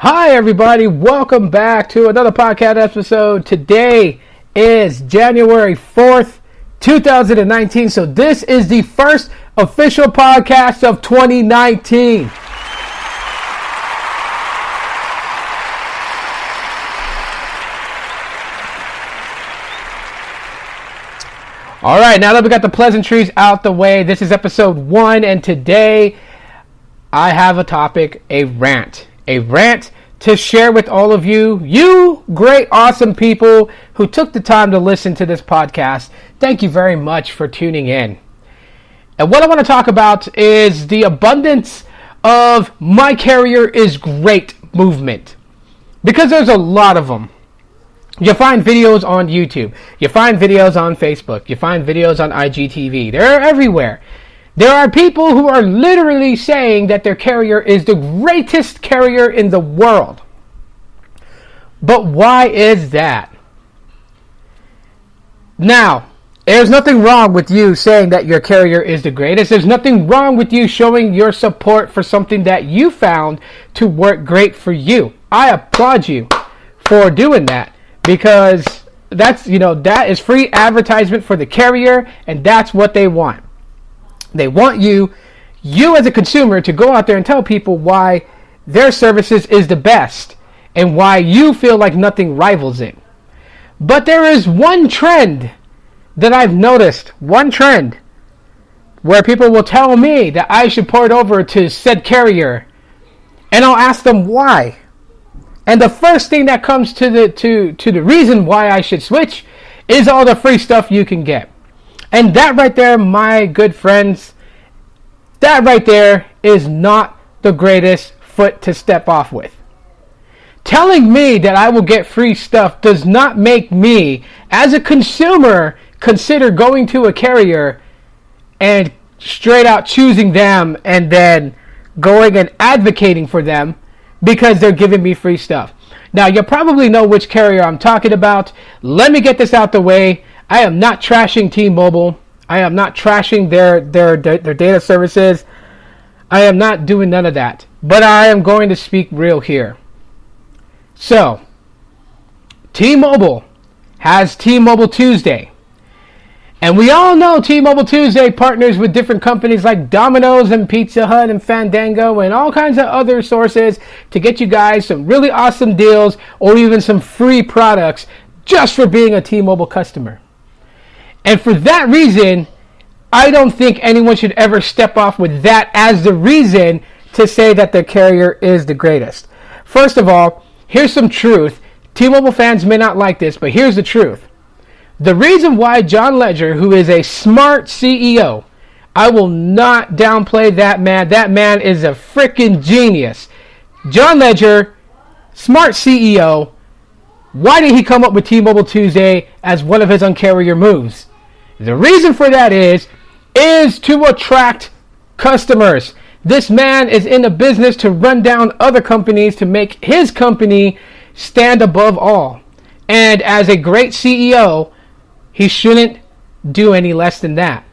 Hi everybody, welcome back to another podcast episode. Today is January 4th, 2019. So this is the first official podcast of 2019. All right, now that we got the pleasantries out the way, this is episode 1, and today I have a topic, a rant to share with all of you great, awesome people who took the time to listen to this podcast. Thank you very much for tuning in. And what I want to talk about is the abundance of my carrier is great movement, because there's a lot of them. You find videos on YouTube, you find videos on Facebook, you find videos on IGTV. They're everywhere. There are people who are literally saying that their carrier is the greatest carrier in the world. But why is that? Now, there's nothing wrong with you saying that your carrier is the greatest. There's nothing wrong with you showing your support for something that you found to work great for you. I applaud you for doing that, because that is free advertisement for the carrier, and that's what they want. They want you as a consumer, to go out there and tell people why their services is the best and why you feel like nothing rivals it. But there is one trend that I've noticed, where people will tell me that I should port over to said carrier, and I'll ask them why. And the first thing that comes to the reason why I should switch is all the free stuff you can get. And that right there, my good friends, that right there is not the greatest foot to step off with. Telling me that I will get free stuff does not make me, as a consumer, consider going to a carrier and straight out choosing them and then going and advocating for them because they're giving me free stuff. Now, you probably know which carrier I'm talking about. Let me get this out the way. I am not trashing T-Mobile. I am not trashing their data services. I am not doing none of that. But I am going to speak real here. So, T-Mobile has T-Mobile Tuesday. And we all know T-Mobile Tuesday partners with different companies like Domino's and Pizza Hut and Fandango and all kinds of other sources to get you guys some really awesome deals or even some free products just for being a T-Mobile customer. And for that reason, I don't think anyone should ever step off with that as the reason to say that their carrier is the greatest. First of all, here's some truth. T-Mobile fans may not like this, but here's the truth. The reason why John Legere, who is a smart CEO, I will not downplay that man. That man is a freaking genius. John Legere, smart CEO. Why did he come up with T-Mobile Tuesday as one of his Un-carrier moves? The reason for that is to attract customers. This man is in the business to run down other companies to make his company stand above all. And as a great CEO, he shouldn't do any less than that.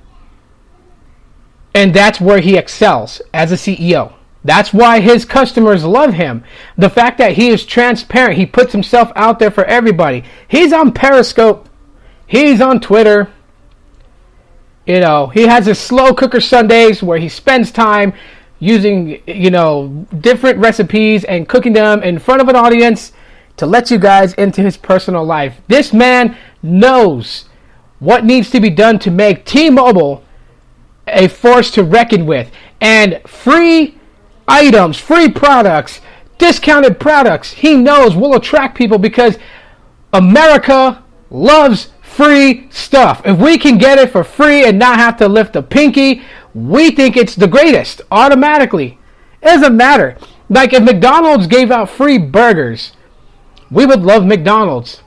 And that's where he excels as a CEO. That's why his customers love him. The fact that he is transparent, he puts himself out there for everybody. He's on Periscope. He's on Twitter. He has his slow cooker Sundays where he spends time using, different recipes and cooking them in front of an audience to let you guys into his personal life. This man knows what needs to be done to make T-Mobile a force to reckon with. And free items, free products, discounted products, he knows will attract people because America loves free stuff. If we can get it for free and not have to lift a pinky, we think it's the greatest automatically. It doesn't matter. Like if McDonald's gave out free burgers, we would love McDonald's.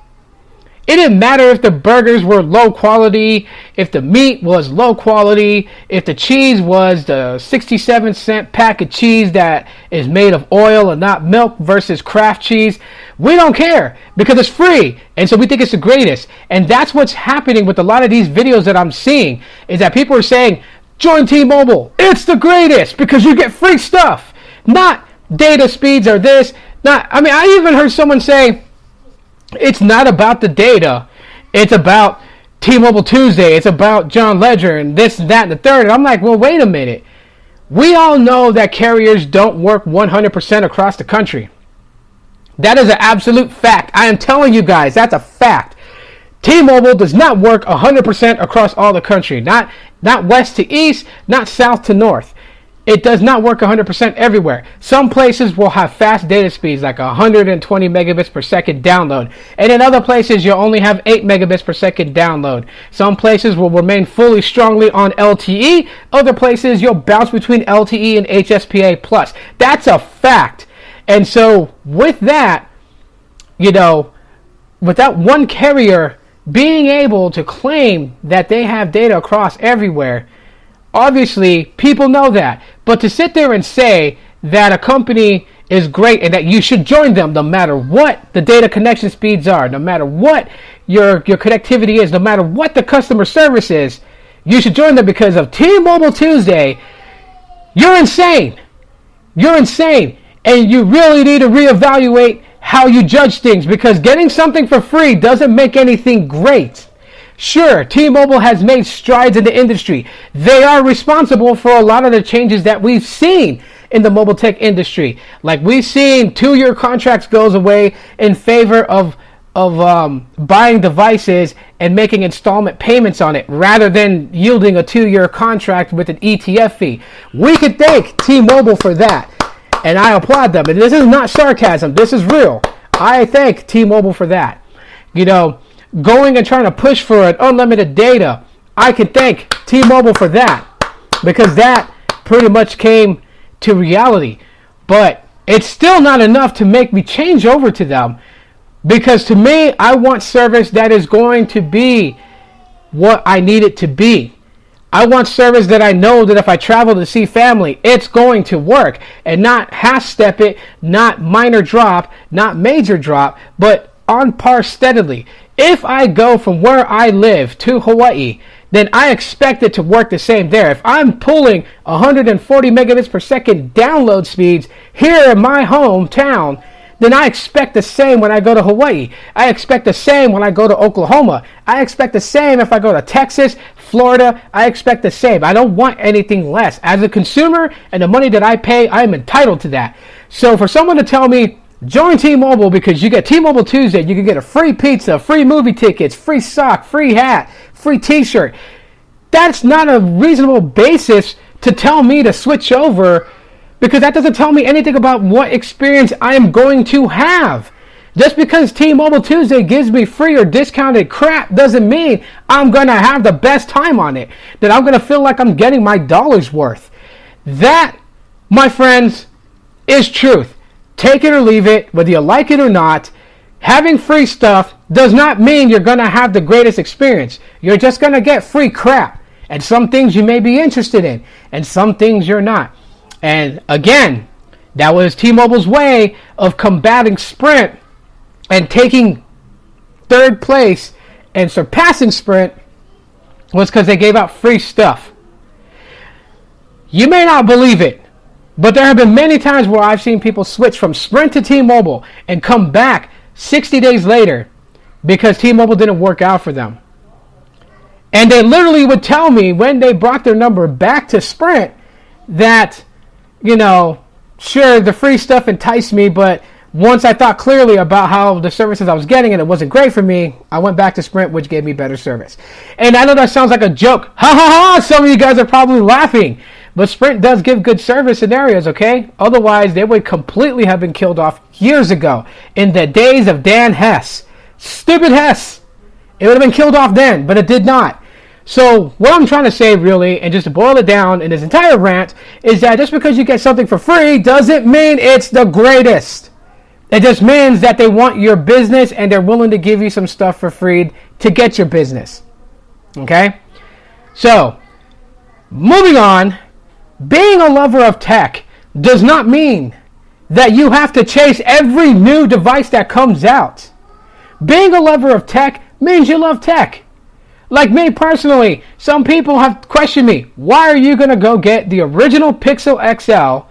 It didn't matter if the burgers were low quality, if the meat was low quality, if the cheese was the 67-cent pack of cheese that is made of oil and not milk versus Kraft cheese. We don't care because it's free. And so we think it's the greatest. And that's what's happening with a lot of these videos that I'm seeing, is that people are saying, join T-Mobile. It's the greatest because you get free stuff. Not data speeds or this. I even heard someone say it's not about the data. It's about T-Mobile Tuesday. It's about John Ledger and this, that, and the third. And I'm like, well, wait a minute. We all know that carriers don't work 100% across the country. That is an absolute fact. I am telling you guys, that's a fact. T-Mobile does not work 100% across all the country. Not west to east, not south to north. It does not work 100% everywhere. Some places will have fast data speeds like 120 megabits per second download. And in other places, you'll only have 8 megabits per second download. Some places will remain fully strongly on LTE. Other places, you'll bounce between LTE and HSPA+. That's a fact. And so with that, without one carrier being able to claim that they have data across everywhere, obviously people know that. But to sit there and say that a company is great and that you should join them no matter what the data connection speeds are, no matter what your connectivity is, no matter what the customer service is, you should join them because of T-Mobile Tuesday, you're insane. You're insane. And you really need to reevaluate how you judge things, because getting something for free doesn't make anything great. Sure, T-Mobile has made strides in the industry. They are responsible for a lot of the changes that we've seen in the mobile tech industry. Like we've seen 2-year contracts goes away in favor of buying devices and making installment payments on it rather than yielding a 2-year contract with an ETF fee. We could thank T-Mobile for that. And I applaud them. And this is not sarcasm. This is real. I thank T-Mobile for that. Going and trying to push for an unlimited data, I can thank T-Mobile for that. Because that pretty much came to reality. But it's still not enough to make me change over to them. Because to me, I want service that is going to be what I need it to be. I want service that I know that if I travel to see family, it's going to work. And not half-step it, not minor drop, not major drop, but on par steadily. If I go from where I live to Hawaii, then I expect it to work the same there. If I'm pulling 140 megabits per second download speeds here in my hometown, then I expect the same when I go to Hawaii. I expect the same when I go to Oklahoma. I expect the same if I go to Texas, Florida. I expect the same. I don't want anything less. As a consumer and the money that I pay, I am entitled to that. So for someone to tell me, join T-Mobile because you get T-Mobile Tuesday, you can get a free pizza, free movie tickets, free sock, free hat, free t-shirt. That's not a reasonable basis to tell me to switch over, because that doesn't tell me anything about what experience I am going to have. Just because T-Mobile Tuesday gives me free or discounted crap doesn't mean I'm going to have the best time on it, that I'm going to feel like I'm getting my dollar's worth. That, my friends, is truth. Take it or leave it, whether you like it or not. Having free stuff does not mean you're going to have the greatest experience. You're just going to get free crap. And some things you may be interested in, and some things you're not. And again, that was T-Mobile's way of combating Sprint and taking third place and surpassing Sprint, was because they gave out free stuff. You may not believe it, but there have been many times where I've seen people switch from Sprint to T-Mobile and come back 60 days later because T-Mobile didn't work out for them. And they literally would tell me when they brought their number back to Sprint that, sure, the free stuff enticed me, but once I thought clearly about how the services I was getting and it wasn't great for me, I went back to Sprint, which gave me better service. And I know that sounds like a joke. Ha ha ha! Some of you guys are probably laughing. But Sprint does give good service in areas, okay? Otherwise, they would completely have been killed off years ago in the days of Dan Hess. Stupid Hess. It would have been killed off then, but it did not. So what I'm trying to say really, and just to boil it down in this entire rant, is that just because you get something for free doesn't mean it's the greatest. It just means that they want your business and they're willing to give you some stuff for free to get your business. Okay? So, moving on, being a lover of tech does not mean that you have to chase every new device that comes out. Being a lover of tech means you love tech. Like me personally, some people have questioned me, why are you going to go get the original Pixel XL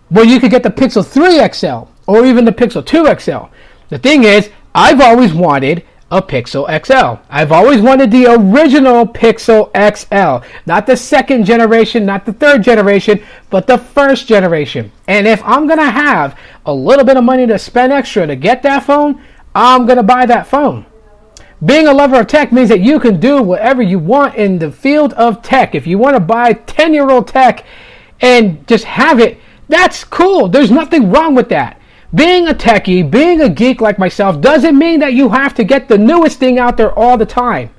when you could get the Pixel 3 XL or even the Pixel 2 XL. The thing is, I've always wanted a Pixel XL. I've always wanted the original Pixel XL. Not the second generation, not the third generation, but the first generation. And if I'm going to have a little bit of money to spend extra to get that phone, I'm going to buy that phone. Being a lover of tech means that you can do whatever you want in the field of tech. If you want to buy 10-year-old tech and just have it, that's cool. There's nothing wrong with that. Being a techie, being a geek like myself, doesn't mean that you have to get the newest thing out there all the time.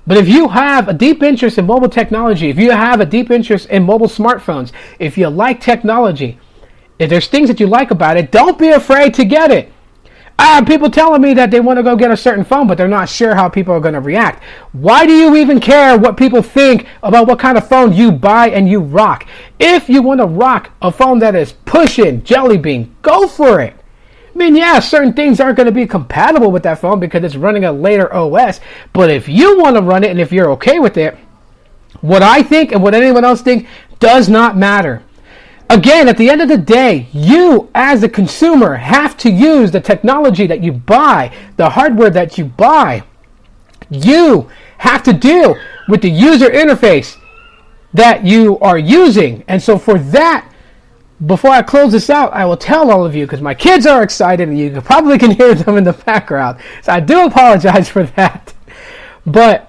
But if you have a deep interest in mobile technology, if you have a deep interest in mobile smartphones, if you like technology, if there's things that you like about it, don't be afraid to get it. People telling me that they want to go get a certain phone, but they're not sure how people are going to react. Why do you even care what people think about what kind of phone you buy and you rock? If you want to rock a phone that is pushing Jelly Bean, go for it. I mean, yeah, certain things aren't going to be compatible with that phone because it's running a later OS. But if you want to run it and if you're okay with it, what I think and what anyone else thinks does not matter. Again, at the end of the day, you as a consumer have to use the technology that you buy, the hardware that you buy. You have to deal with the user interface that you are using. And so for that, before I close this out, I will tell all of you, because my kids are excited and you probably can hear them in the background. So I do apologize for that. But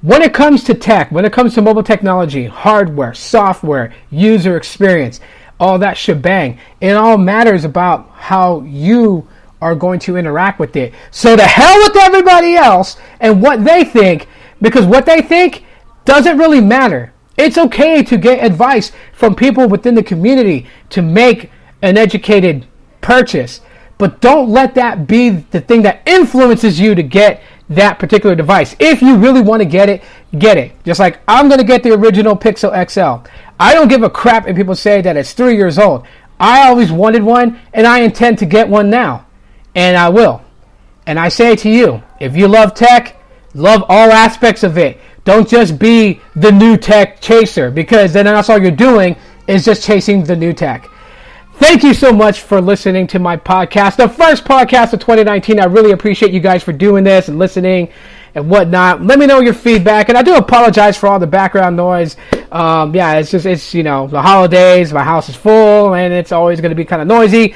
when it comes to tech, when it comes to mobile technology, hardware, software, user experience, all that shebang, it all matters about how you are going to interact with it. So to hell with everybody else and what they think, because what they think doesn't really matter. It's okay to get advice from people within the community to make an educated purchase, but don't let that be the thing that influences you to get that particular device. If you really want to get it, get it. Just like I'm going to get the original Pixel XL. I don't give a crap if people say that it's 3 years old. I always wanted one, and I intend to get one now. And I will. And I say to you, if you love tech, love all aspects of it. Don't just be the new tech chaser, because then that's all you're doing is just chasing the new tech. Thank you so much for listening to my podcast, the first podcast of 2019. I really appreciate you guys for doing this and listening and whatnot. Let me know your feedback, and I do apologize for all the background noise. It's you know, the holidays, my house is full, and it's always going to be kind of noisy.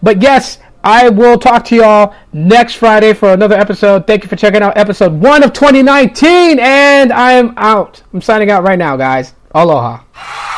But yes, I will talk to y'all next Friday for another episode. Thank you for checking out episode 1 of 2019, and I am out. I'm signing out right now, guys. Aloha.